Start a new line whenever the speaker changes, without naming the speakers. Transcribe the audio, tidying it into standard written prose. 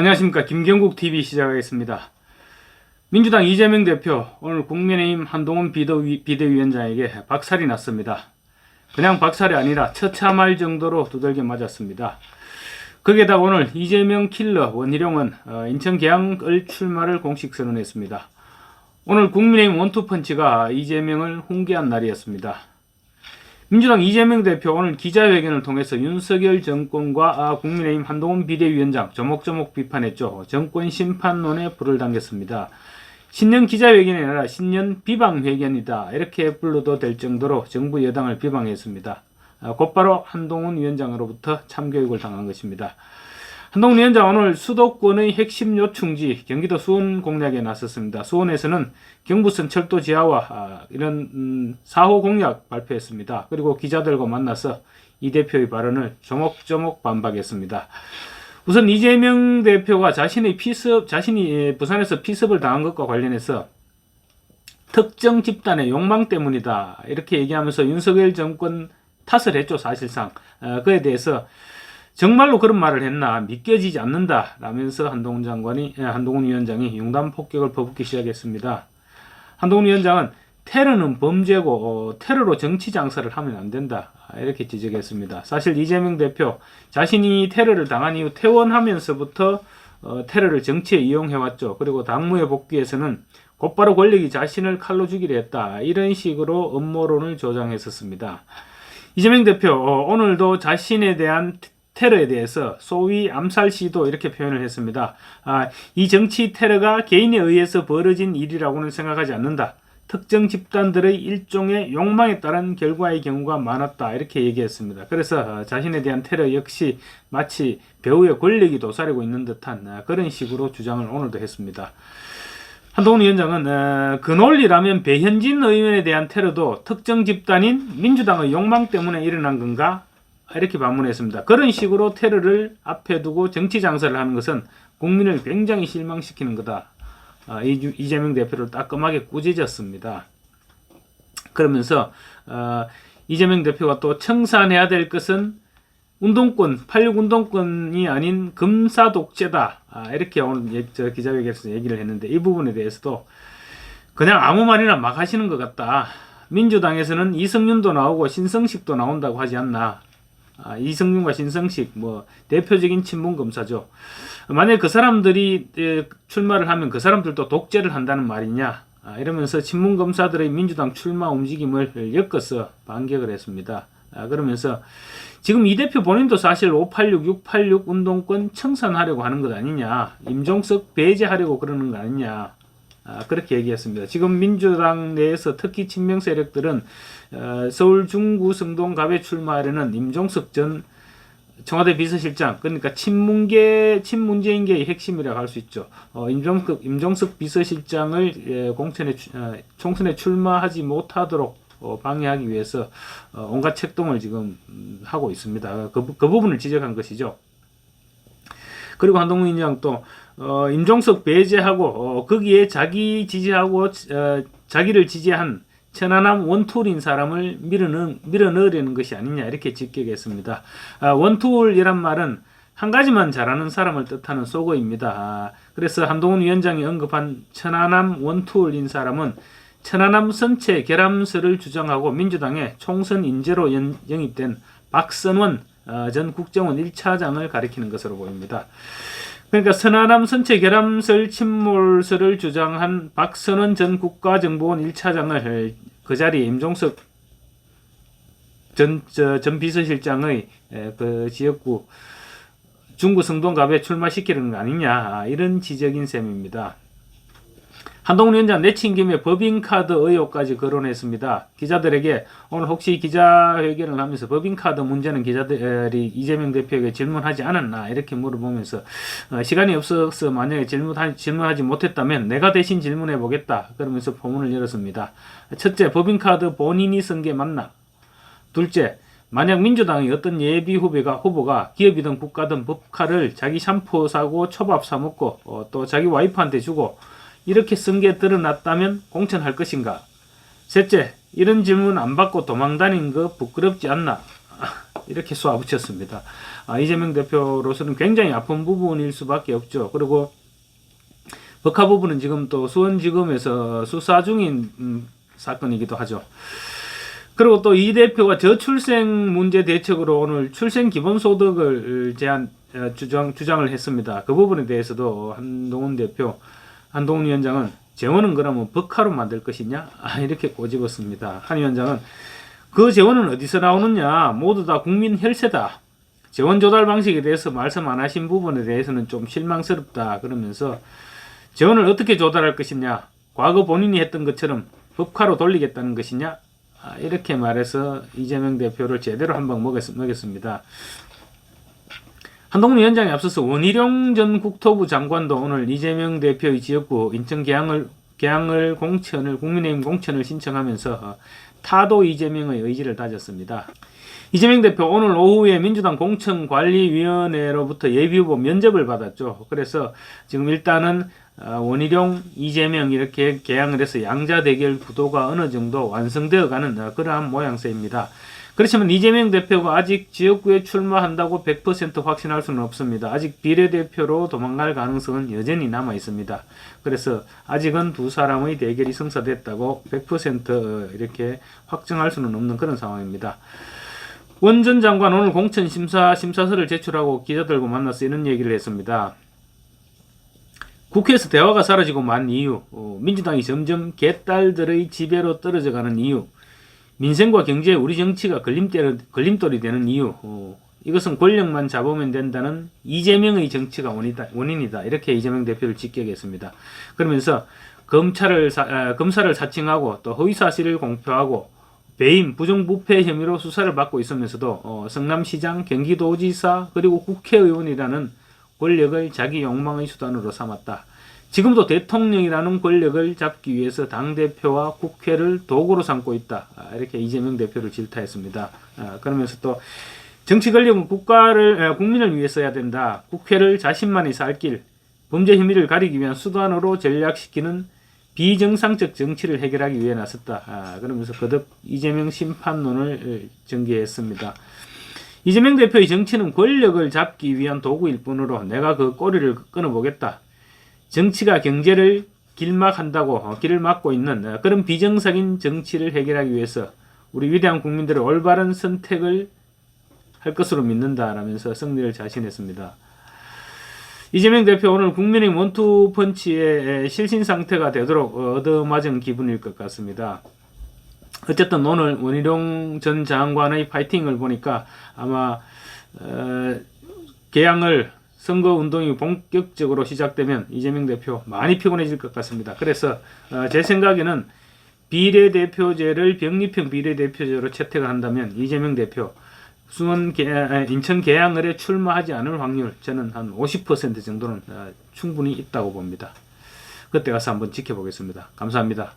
안녕하십니까. 김경국TV 시작하겠습니다. 민주당 이재명 대표, 오늘 국민의힘 한동훈 비대위원장에게 박살이 났습니다. 그냥 박살이 아니라 처참할 정도로 두들겨 맞았습니다. 거기에다 오늘 이재명 킬러 원희룡은 인천 계양을 출마를 공식 선언했습니다. 오늘 국민의힘 원투펀치가 이재명을 훈계한 날이었습니다. 민주당 이재명 대표 오늘 기자회견을 통해서 윤석열 정권과 국민의힘 한동훈 비대위원장 조목조목 비판했죠. 정권 심판론에 불을 당겼습니다. 신년 기자회견이 아니라 신년 비방회견이다, 이렇게 불러도 될 정도로 정부 여당을 비방했습니다. 곧바로 한동훈 위원장으로부터 참교육을 당한 것입니다. 한동훈 위원장 오늘 수도권의 핵심 요충지 경기도 수원 공략에 나섰습니다. 수원에서는 경부선 철도 지하화 이런 4호 공약 발표했습니다. 그리고 기자들과 만나서 이 대표의 발언을 조목조목 반박했습니다. 우선 이재명 대표가 자신이 부산에서 피습을 당한 것과 관련해서 특정 집단의 욕망 때문이다, 이렇게 얘기하면서 윤석열 정권 탓을 했죠. 사실상 그에 대해서 정말로 그런 말을 했나 믿겨지지 않는다 라면서 한동훈 위원장이 융단 폭격을 퍼붓기 시작했습니다. 한동훈 위원장은 테러는 범죄고 테러로 정치 장사를 하면 안 된다, 이렇게 지적했습니다. 사실 이재명 대표 자신이 테러를 당한 이후 퇴원하면서부터 테러를 정치에 이용해왔죠. 그리고 당무에 복귀해서는 곧바로 권력이 자신을 칼로 죽이려 했다, 이런 식으로 음모론을 조장했었습니다. 이재명 대표 오늘도 자신에 대한 테러에 대해서 소위 암살 시도, 이렇게 표현을 했습니다. 이 정치 테러가 개인에 의해서 벌어진 일이라고는 생각하지 않는다. 특정 집단들의 일종의 욕망에 따른 결과의 경우가 많았다, 이렇게 얘기했습니다. 그래서 자신에 대한 테러 역시 마치 배후의 권력이 도사리고 있는 듯한 그런 식으로 주장을 오늘도 했습니다. 한동훈 위원장은 그 논리라면 배현진 의원에 대한 테러도 특정 집단인 민주당의 욕망 때문에 일어난 건가? 이렇게 반문했습니다. 그런 식으로 테러를 앞에 두고 정치 장사를 하는 것은 국민을 굉장히 실망시키는 거다. 이재명 대표를 따끔하게 꾸짖었습니다. 그러면서 이재명 대표가 또 청산해야 될 것은 운동권, 86 운동권이 아닌 검사 독재다, 이렇게 오늘 기자회견에서 얘기를 했는데, 이 부분에 대해서도 그냥 아무 말이나 막 하시는 것 같다. 민주당에서는 이성윤도 나오고 신성식도 나온다고 하지 않나. 이성윤과 신성식 대표적인 친문 검사죠. 만약 그 사람들이 출마를 하면 그 사람들도 독재를 한다는 말이냐, 이러면서 친문 검사들의 민주당 출마 움직임을 엮어서 반격을 했습니다. 그러면서 지금 이 대표 본인도 사실 586, 686 운동권 청산하려고 하는 것 아니냐, 임종석 배제하려고 그러는 거 아니냐, 그렇게 얘기했습니다. 지금 민주당 내에서 특히 친명 세력들은 서울 중구 성동갑에 출마하려는 임종석 전 청와대 비서실장, 그러니까 친문재인계의 핵심이라고 할 수 있죠. 임종석 비서실장을 총선에 출마하지 못하도록 방해하기 위해서 온갖 책동을 지금 하고 있습니다. 그 부분을 지적한 것이죠. 그리고 한동훈 위원장 또 임종석 배제하고 거기에 자기 지지하고 자기를 지지한 천안함 원툴인 사람을 밀어넣으려는 것이 아니냐, 이렇게 직격했습니다. 원툴이란 말은 한 가지만 잘하는 사람을 뜻하는 속어입니다. 그래서 한동훈 위원장이 언급한 천안함 원툴인 사람은 천안함 선체 결함설을 주장하고 민주당의 총선 인재로 영입된 박선원 전 국정원 1차장을 가리키는 것으로 보입니다. 그러니까 천안함 선체 결함설 침몰설을 주장한 박선원 전 국가정보원 1차장을 그 자리에 임종석 전 비서실장의 그 지역구 중구 성동갑에 출마시키는 거 아니냐, 이런 지적인 셈입니다. 한동훈 위원장 내친 김에 법인카드 의혹까지 거론했습니다. 기자들에게 오늘 혹시 기자회견을 하면서 법인카드 문제는 기자들이 이재명 대표에게 질문하지 않았나, 이렇게 물어보면서 시간이 없어서 만약에 질문하지 못했다면 내가 대신 질문해 보겠다, 그러면서 포문을 열었습니다. 첫째, 법인카드 본인이 쓴 게 맞나? 둘째, 만약 민주당의 어떤 예비 후보가 기업이든 국가든 법카를 자기 샴푸 사고 초밥 사 먹고 또 자기 와이프한테 주고 이렇게 쓴 게 드러났다면 공천할 것인가? 셋째, 이런 질문 안 받고 도망다닌 거 부끄럽지 않나? 이렇게 쏘아붙였습니다. 이재명 대표로서는 굉장히 아픈 부분일 수밖에 없죠. 그리고 법화 부분은 지금 또 수원지검에서 수사 중인 사건이기도 하죠. 그리고 또 이 대표가 저출생 문제 대책으로 오늘 출생 기본소득을 주장을 했습니다. 그 부분에 대해서도 한동훈 위원장은 재원은 그러면 법화로 만들 것이냐? 이렇게 꼬집었습니다. 한 위원장은 그 재원은 어디서 나오느냐? 모두 다 국민 혈세다. 재원 조달 방식에 대해서 말씀 안 하신 부분에 대해서는 좀 실망스럽다. 그러면서 재원을 어떻게 조달할 것이냐? 과거 본인이 했던 것처럼 법화로 돌리겠다는 것이냐? 이렇게 말해서 이재명 대표를 제대로 한 방 먹였습니다. 한동훈 위원장에 앞서서 원희룡 전 국토부 장관도 오늘 이재명 대표의 지역구 인천 계양을 국민의힘 공천을 신청하면서 타도 이재명의 의지를 다졌습니다. 이재명 대표 오늘 오후에 민주당 공천관리위원회로부터 예비후보 면접을 받았죠. 그래서 지금 일단은 원희룡, 이재명 이렇게 개항을 해서 양자 대결 구도가 어느 정도 완성되어 가는 그러한 모양새입니다. 그렇지만 이재명 대표가 아직 지역구에 출마한다고 100% 확신할 수는 없습니다. 아직 비례대표로 도망갈 가능성은 여전히 남아 있습니다. 그래서 아직은 두 사람의 대결이 성사됐다고 100% 이렇게 확정할 수는 없는 그런 상황입니다. 원 전 장관 오늘 공천 심사서를 제출하고 기자들과 만나서 이런 얘기를 했습니다. 국회에서 대화가 사라지고 만 이유, 민주당이 점점 개딸들의 지배로 떨어져가는 이유, 민생과 경제에 우리 정치가 걸림돌이 되는 이유, 이것은 권력만 잡으면 된다는 이재명의 정치가 원인이다. 이렇게 이재명 대표를 직격했습니다. 그러면서 검사를 사칭하고 또 허위사실을 공표하고 배임, 부정부패 혐의로 수사를 받고 있으면서도 성남시장, 경기도지사 그리고 국회의원이라는 권력을 자기 욕망의 수단으로 삼았다. 지금도 대통령이라는 권력을 잡기 위해서 당대표와 국회를 도구로 삼고 있다. 이렇게 이재명 대표를 질타했습니다. 그러면서 또 정치 권력은 국민을 위해 써야 된다. 국회를 자신만이 살 길, 범죄 혐의를 가리기 위한 수단으로 전략시키는 비정상적 정치를 해결하기 위해 나섰다. 그러면서 거듭 이재명 심판론을 전개했습니다. 이재명 대표의 정치는 권력을 잡기 위한 도구일 뿐으로 내가 그 꼬리를 끊어보겠다. 정치가 경제를 길을 막고 있는 그런 비정상인 정치를 해결하기 위해서 우리 위대한 국민들의 올바른 선택을 할 것으로 믿는다라면서 승리를 자신했습니다. 이재명 대표 오늘 국민의힘 원투펀치의 실신 상태가 되도록 얻어맞은 기분일 것 같습니다. 어쨌든 오늘 원희룡 전 장관의 파이팅을 보니까 아마 선거운동이 본격적으로 시작되면 이재명 대표 많이 피곤해질 것 같습니다. 그래서 제 생각에는 비례대표제를 병립형 비례대표제로 채택을 한다면 이재명 대표 인천 계양을에 출마하지 않을 확률 저는 한 50% 정도는 충분히 있다고 봅니다. 그때 가서 한번 지켜보겠습니다. 감사합니다.